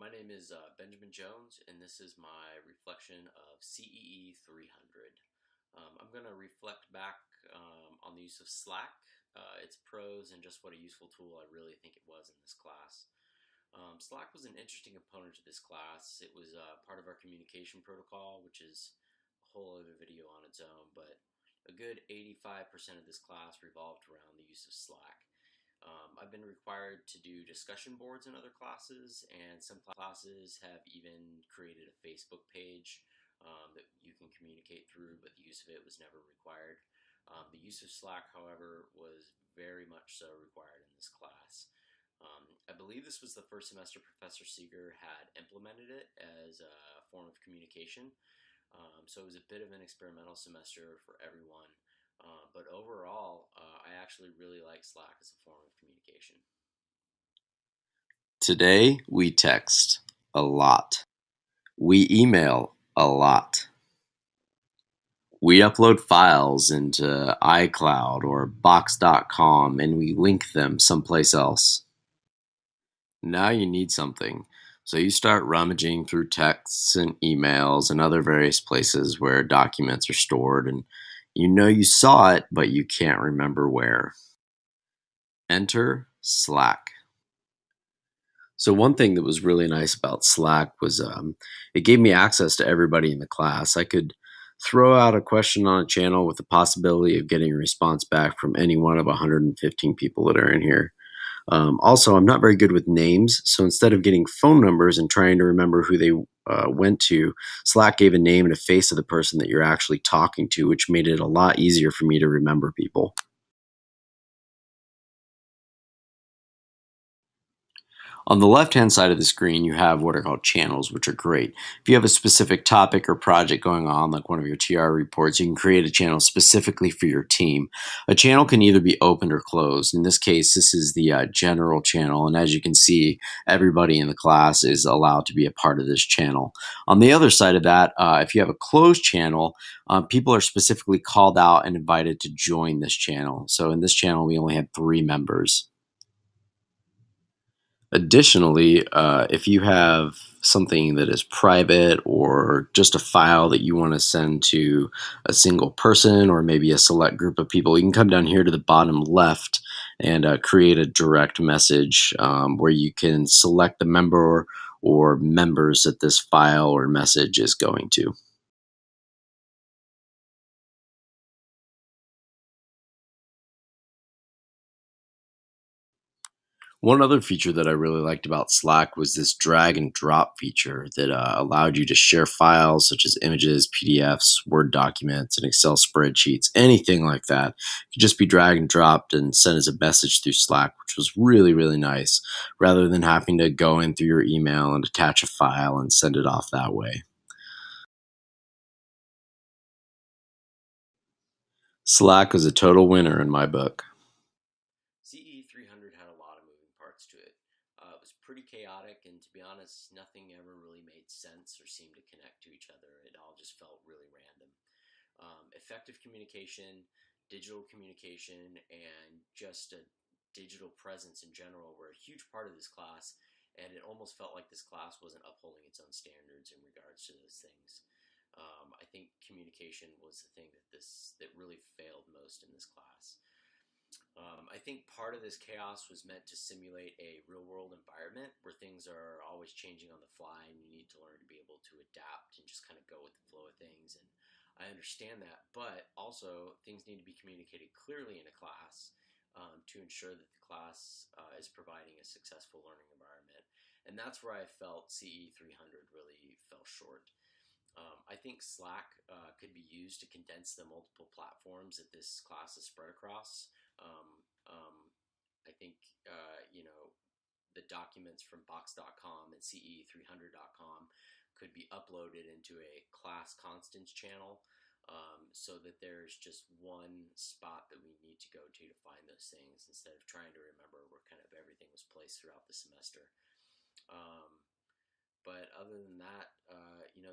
My name is Benjamin Jones, and this is my reflection of CEE 300. I'm going to reflect back on the use of Slack, its pros, and just what a useful tool I really think it was in this class. Slack was an interesting component to this class. It was part of our communication protocol, which is a whole other video on its own, but a good 85% of this class revolved around the use of Slack. I've been required to do discussion boards in other classes, and some classes have even created a Facebook page that you can communicate through, but the use of it was never required. The use of Slack, however, was very much so required in this class. I believe this was the first semester Professor Seeger had implemented it as a form of communication. So it was a bit of an experimental semester for everyone. But overall, I actually really like Slack as a form of communication. Today, we text a lot. We email a lot. We upload files into iCloud or Box.com and we link them someplace else. Now you need something, so you start rummaging through texts and emails and other various places where documents are stored, and you know you saw it, but you can't remember where. Enter Slack. So one thing that was really nice about Slack was it gave me access to everybody in the class. I could throw out a question on a channel with the possibility of getting a response back from any one of 115 people that are in here. Also, I'm not very good with names, so instead of getting phone numbers and trying to remember who they went to, Slack gave a name and a face of the person that you're actually talking to, which made it a lot easier for me to remember people. On the left-hand side of the screen, you have what are called channels, which are great. If you have a specific topic or project going on, like one of your TR reports, you can create a channel specifically for your team. A channel can either be opened or closed. In this case, this is the general channel, and as you can see, everybody in the class is allowed to be a part of this channel. On the other side of that, if you have a closed channel, people are specifically called out and invited to join this channel. So in this channel, we only have 3 members. Additionally, if you have something that is private or just a file that you want to send to a single person or maybe a select group of people, you can come down here to the bottom left and create a direct message where you can select the member or members that this file or message is going to. One other feature that I really liked about Slack was this drag and drop feature that allowed you to share files such as images, PDFs, Word documents, and Excel spreadsheets, anything like that. It could just be drag and dropped and sent as a message through Slack, which was really, really nice, rather than having to go in through your email and attach a file and send it off that way. Slack was a total winner in my book. CE 300 had a lot of moving parts to it. It was pretty chaotic, and to be honest, nothing ever really made sense or seemed to connect to each other. It all just felt really random. Effective communication, digital communication, and just a digital presence in general were a huge part of this class, and it almost felt like this class wasn't upholding its own standards in regards to those things. I think communication was the thing that really failed most in this class. I think part of this chaos was meant to simulate a real world environment where things are always changing on the fly and you need to learn to be able to adapt and just kind of go with the flow of things. And I understand that, but also things need to be communicated clearly in a class to ensure that the class is providing a successful learning environment. And that's where I felt CE 300 really fell short. I think Slack could be used to condense the multiple platforms that this class is spread across. Um, um, I think, the documents from Box.com and CE300.com could be uploaded into a class constants channel so that there's just one spot that we need to go to find those things instead of trying to remember where kind of everything was placed throughout the semester. Um, but other than that,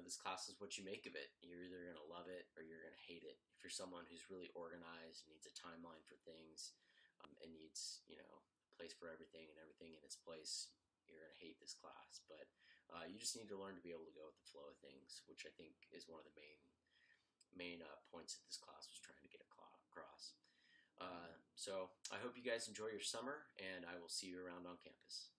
this class is what you make of it. You're either going to love it or you're going to hate it. If you're someone who's really organized, needs a timeline for things, and needs, a place for everything and everything in its place, you're gonna hate this class. But you just need to learn to be able to go with the flow of things, which I think is one of the main points that this class was trying to get across. So I hope you guys enjoy your summer, and I will see you around on campus.